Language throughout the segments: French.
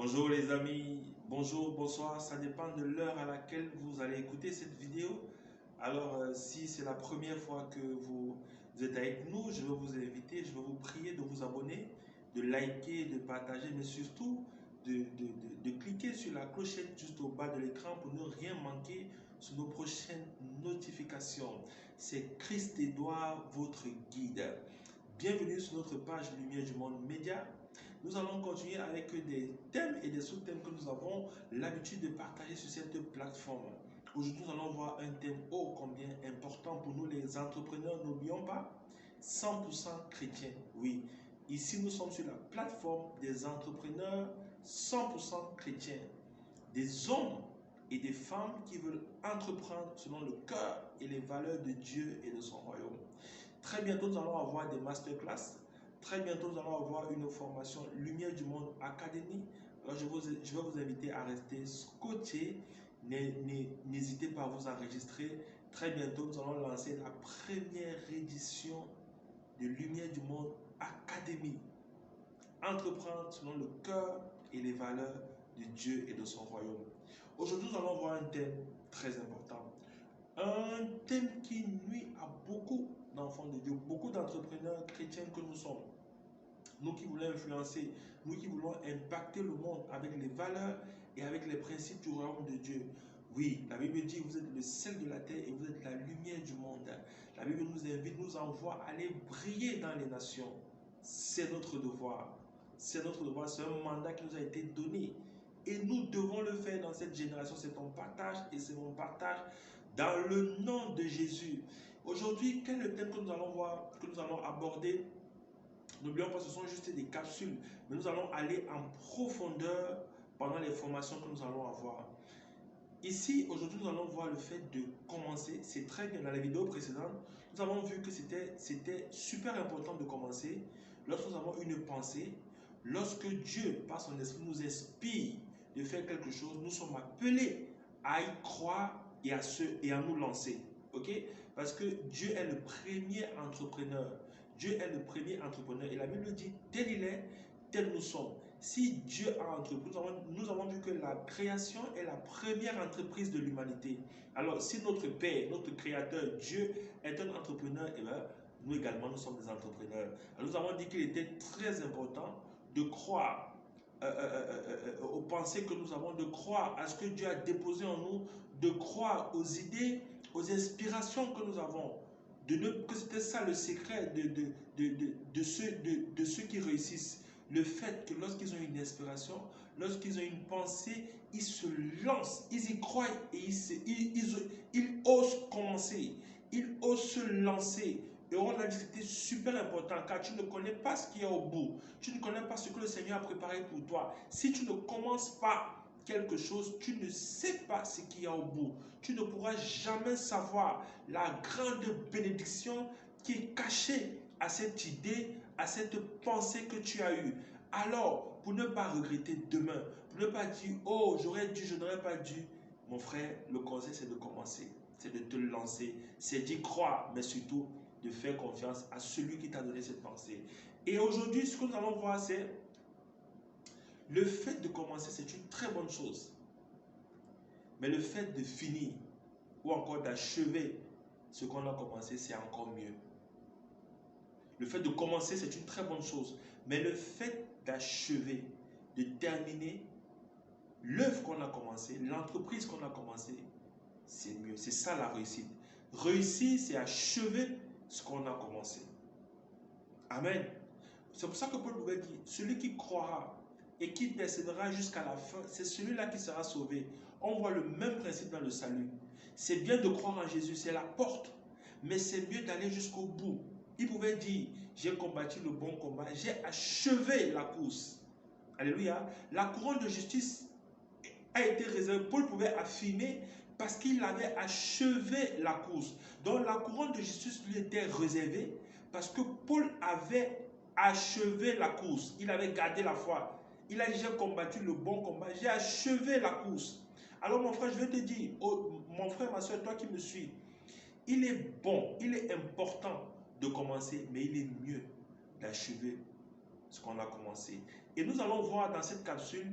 Bonjour les amis, bonjour, bonsoir, ça dépend de l'heure à laquelle vous allez écouter cette vidéo. Alors si c'est la première fois que vous êtes avec nous, je vais vous inviter, je vais vous prier de vous abonner, de liker, de partager, mais surtout de cliquer sur la clochette juste au bas de l'écran pour ne rien manquer sur nos prochaines notifications. C'est Christ Édouard, votre guide. Bienvenue sur notre page Lumière du Monde Média. Nous allons continuer avec des thèmes et des sous-thèmes que nous avons l'habitude de partager sur cette plateforme. Aujourd'hui, nous allons voir un thème ô combien important pour nous les entrepreneurs. N'oublions pas, 100% chrétiens. Oui, ici nous sommes sur la plateforme des entrepreneurs 100% chrétiens. Des hommes et des femmes qui veulent entreprendre selon le cœur et les valeurs de Dieu et de son royaume. Très bientôt, nous allons avoir des masterclass. Très bientôt, nous allons avoir une formation Lumière du Monde Academy. Alors, je vais vous inviter à rester scotché. N'hésitez pas à vous enregistrer. Très bientôt, nous allons lancer la première édition de Lumière du Monde Academy. Entreprendre selon le cœur et les valeurs de Dieu et de son royaume. Aujourd'hui, nous allons voir un thème très important. Un thème qui nuit à beaucoup d'enfants de Dieu, beaucoup d'entrepreneurs chrétiens que nous sommes. Nous qui voulons influencer, nous qui voulons impacter le monde avec les valeurs et avec les principes du royaume de Dieu. Oui, la Bible dit, vous êtes le sel de la terre et vous êtes la lumière du monde. La Bible nous invite, nous envoie à aller briller dans les nations. C'est notre devoir. C'est notre devoir, c'est un mandat qui nous a été donné. Et nous devons le faire dans cette génération. C'est ton partage et c'est mon partage dans le nom de Jésus. Aujourd'hui, quel est le thème que nous allons voir, que nous allons aborder? N'oublions pas, ce sont juste des capsules, mais nous allons aller en profondeur pendant les formations que nous allons avoir. Ici, aujourd'hui, nous allons voir le fait de commencer. C'est très bien. Dans la vidéo précédente, nous avons vu que c'était super important de commencer. Lorsque nous avons une pensée, lorsque Dieu, par son esprit, nous inspire de faire quelque chose, nous sommes appelés à y croire et à nous lancer. Ok? Parce que Dieu est le premier entrepreneur. Dieu est le premier entrepreneur. Et la Bible dit, tel il est, tel nous sommes. Si Dieu a entrepris, nous avons vu que la création est la première entreprise de l'humanité. Alors, si notre Père, notre Créateur, Dieu est un entrepreneur, eh bien, nous également, nous sommes des entrepreneurs. Alors, nous avons dit qu'il était très important de croire aux pensées que nous avons, de croire à ce que Dieu a déposé en nous, de croire aux idées, aux inspirations que nous avons. Que c'était ça le secret de ceux qui réussissent. Le fait que lorsqu'ils ont une inspiration, lorsqu'ils ont une pensée, ils se lancent, ils y croient et ils osent commencer, ils osent se lancer. Et on a dit que c'était super important car tu ne connais pas ce qu'il y a au bout. Tu ne connais pas ce que le Seigneur a préparé pour toi. Si tu ne commences pas quelque chose, tu ne sais pas ce qu'il y a au bout. Tu ne pourras jamais savoir la grande bénédiction qui est cachée à cette idée, à cette pensée que tu as eue. Alors, pour ne pas regretter demain, pour ne pas dire, oh, j'aurais dû, je n'aurais pas dû, mon frère, le conseil, c'est de commencer, c'est de te lancer, c'est d'y croire, mais surtout de faire confiance à celui qui t'a donné cette pensée. Et aujourd'hui, ce que nous allons voir, c'est le fait de commencer, c'est une très bonne chose. Mais le fait de finir ou encore d'achever ce qu'on a commencé, c'est encore mieux. Le fait de commencer, c'est une très bonne chose. Mais le fait d'achever, de terminer l'œuvre qu'on a commencée, l'entreprise qu'on a commencée, c'est mieux. C'est ça la réussite. Réussir, c'est achever ce qu'on a commencé. Amen. C'est pour ça que Paul pouvait dire, celui qui croira et qui persévérera jusqu'à la fin, c'est celui-là qui sera sauvé. On voit le même principe dans le salut. C'est bien de croire en Jésus, c'est la porte. Mais c'est mieux d'aller jusqu'au bout. Il pouvait dire, j'ai combattu le bon combat, j'ai achevé la course. Alléluia. La couronne de justice a été réservée. Paul pouvait affirmer parce qu'il avait achevé la course. Donc la couronne de justice lui était réservée parce que Paul avait achevé la course. Il avait gardé la foi. Il a dit, j'ai combattu le bon combat, j'ai achevé la course. Alors mon frère, je vais te dire, oh, mon frère, ma soeur, toi qui me suis, il est bon, il est important de commencer, mais il est mieux d'achever ce qu'on a commencé. Et nous allons voir dans cette capsule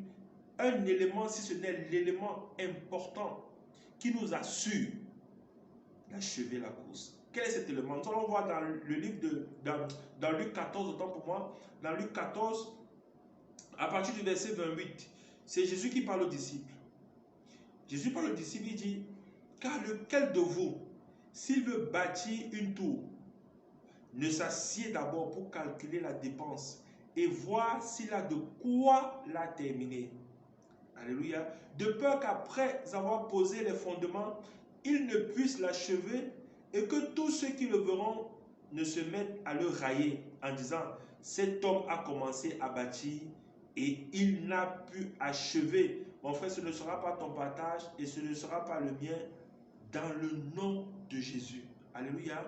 un élément, si ce n'est l'élément important qui nous assure d'achever la course. Quel est cet élément? Nous allons voir dans le livre dans Luc 14, autant pour moi, dans Luc 14, à partir du verset 28, c'est Jésus qui parle aux disciples. Jésus parle aux disciples, il dit, car lequel de vous, s'il veut bâtir une tour, ne s'assied d'abord pour calculer la dépense et voir s'il a de quoi la terminer. Alléluia. De peur qu'après avoir posé les fondements, il ne puisse l'achever et que tous ceux qui le verront ne se mettent à le railler en disant, cet homme a commencé à bâtir et il n'a pu achever. Mon frère, ce ne sera pas ton partage et ce ne sera pas le mien dans le nom de Jésus. Alléluia.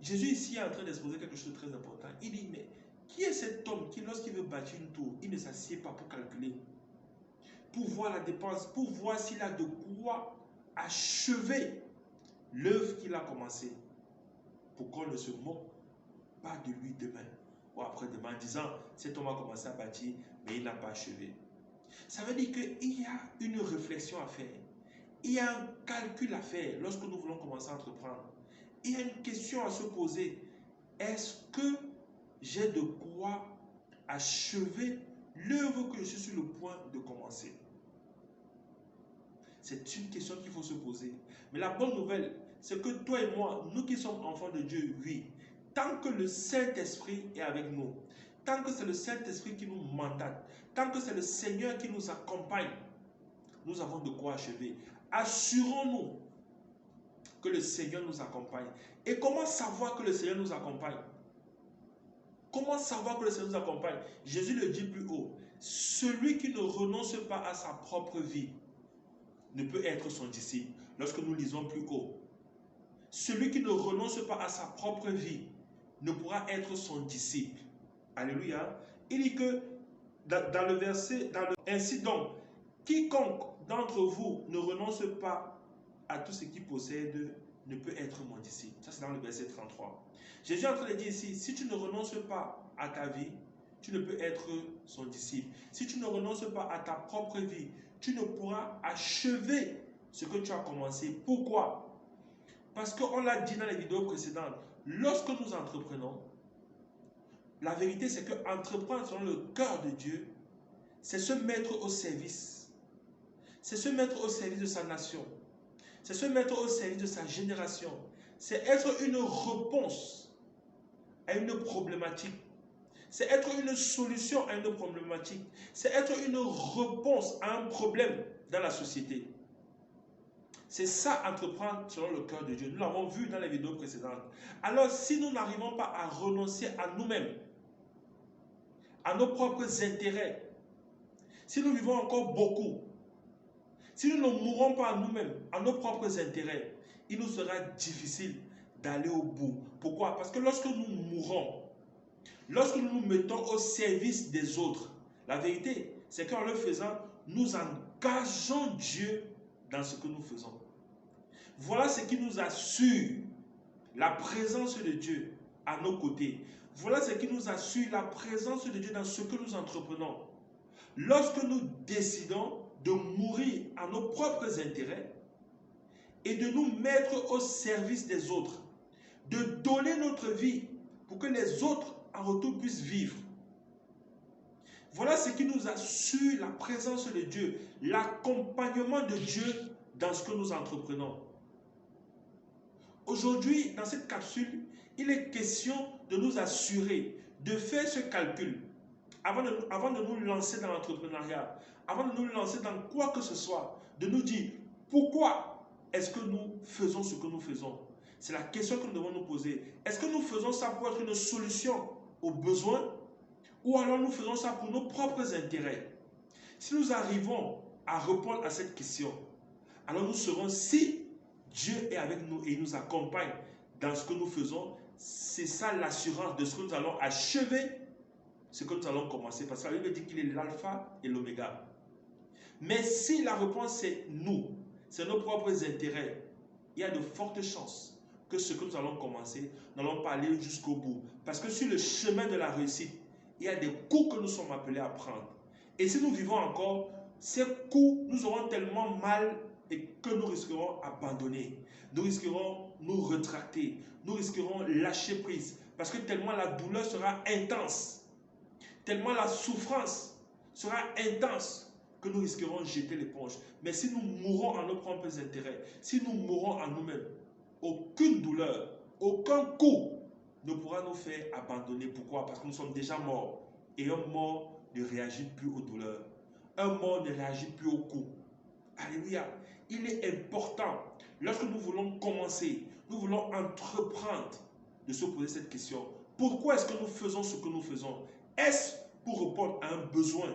Jésus ici est en train d'exposer quelque chose de très important. Il dit, mais qui est cet homme qui, lorsqu'il veut bâtir une tour, il ne s'assied pas pour calculer, pour voir la dépense, pour voir s'il a de quoi achever l'œuvre qu'il a commencée, pour qu'on ne se moque pas de lui demain ou après-demain en disant, cet homme a commencé à bâtir, mais il n'a pas achevé. Ça veut dire qu'il y a une réflexion à faire. Il y a un calcul à faire lorsque nous voulons commencer à entreprendre. Il y a une question à se poser. Est-ce que j'ai de quoi achever l'œuvre que je suis sur le point de commencer? C'est une question qu'il faut se poser. Mais la bonne nouvelle, c'est que toi et moi, nous qui sommes enfants de Dieu, oui, tant que le Saint-Esprit est avec nous, tant que c'est le Saint-Esprit qui nous mandate, tant que c'est le Seigneur qui nous accompagne, nous avons de quoi achever. Assurons-nous que le Seigneur nous accompagne. Et comment savoir que le Seigneur nous accompagne? Comment savoir que le Seigneur nous accompagne? Jésus le dit plus haut. Celui qui ne renonce pas à sa propre vie ne peut être son disciple. Lorsque nous lisons plus haut, celui qui ne renonce pas à sa propre vie ne pourra être son disciple. Alléluia. Il dit que dans le verset, ainsi donc, quiconque d'entre vous ne renonce pas à tout ce qu'il possède ne peut être mon disciple. Ça, c'est dans le verset 33. Jésus est en train de dire ici, si tu ne renonces pas à ta vie, tu ne peux être son disciple. Si tu ne renonces pas à ta propre vie, tu ne pourras achever ce que tu as commencé. Pourquoi? Parce qu'on l'a dit dans les vidéos précédentes, lorsque nous entreprenons, la vérité c'est que entreprendre selon le cœur de Dieu, c'est se mettre au service. C'est se mettre au service de sa nation. C'est se mettre au service de sa génération. C'est être une réponse à une problématique. C'est être une solution à une problématique. C'est être une réponse à un problème dans la société. C'est ça, entreprendre selon le cœur de Dieu. Nous l'avons vu dans les vidéos précédentes. Alors, si nous n'arrivons pas à renoncer à nous-mêmes, à nos propres intérêts, si nous vivons encore beaucoup, si nous ne mourrons pas à nous-mêmes, à nos propres intérêts, il nous sera difficile d'aller au bout. Pourquoi? Parce que lorsque nous mourrons, lorsque nous nous mettons au service des autres, la vérité, c'est qu'en le faisant, nous engageons Dieu dans ce que nous faisons. Voilà ce qui nous assure la présence de Dieu à nos côtés. Voilà ce qui nous assure la présence de Dieu dans ce que nous entreprenons. Lorsque nous décidons de mourir à nos propres intérêts et de nous mettre au service des autres, de donner notre vie pour que les autres en retour puissent vivre. Voilà ce qui nous assure la présence de Dieu, l'accompagnement de Dieu dans ce que nous entreprenons. Aujourd'hui, dans cette capsule, il est question de nous assurer, de faire ce calcul avant de nous lancer dans l'entrepreneuriat, avant de nous lancer dans quoi que ce soit, de nous dire pourquoi est-ce que nous faisons ce que nous faisons. C'est la question que nous devons nous poser. Est-ce que nous faisons ça pour être une solution aux besoins ou alors nous faisons ça pour nos propres intérêts? Si nous arrivons à répondre à cette question, alors nous serons, si Dieu est avec nous et il nous accompagne dans ce que nous faisons, c'est ça l'assurance de ce que nous allons achever, ce que nous allons commencer. Parce que la Bible dit qu'il est l'alpha et l'oméga. Mais si la réponse c'est nous, c'est nos propres intérêts, il y a de fortes chances que ce que nous allons commencer, nous n'allons pas aller jusqu'au bout. Parce que sur le chemin de la réussite, il y a des coups que nous sommes appelés à prendre. Et si nous vivons encore, ces coups nous auront tellement mal et que nous risquerons d'abandonner. Nous risquerons nous retracter. Nous risquerons lâcher prise. Parce que tellement la douleur sera intense, tellement la souffrance sera intense que nous risquerons de jeter l'éponge. Mais si nous mourons en nos propres intérêts, si nous mourons en nous-mêmes, aucune douleur, aucun coup ne pourra nous faire abandonner. Pourquoi? Parce que nous sommes déjà morts. Et un mort ne réagit plus aux douleurs. Un mort ne réagit plus aux coups. Alléluia. Il est important, lorsque nous voulons commencer, nous voulons entreprendre, de se poser cette question. Pourquoi est-ce que nous faisons ce que nous faisons? Est-ce pour répondre à un besoin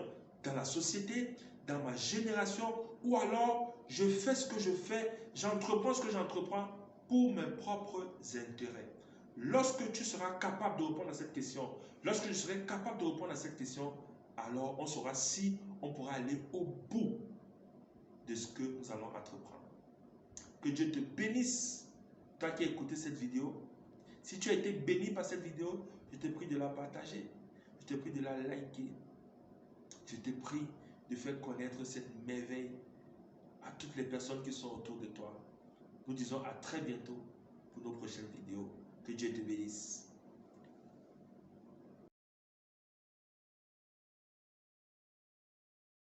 dans la société, dans ma génération, ou alors je fais ce que je fais, j'entreprends ce que j'entreprends pour mes propres intérêts? Lorsque tu seras capable de répondre à cette question, lorsque je serai capable de répondre à cette question, alors on saura si on pourra aller au bout de ce que nous allons entreprendre. Que Dieu te bénisse, toi qui as écouté cette vidéo. Si tu as été béni par cette vidéo, je te prie de la partager, je te prie de la liker, je te prie de faire connaître cette merveille à toutes les personnes qui sont autour de toi. Nous disons à très bientôt pour nos prochaines vidéos. Que Dieu te bénisse.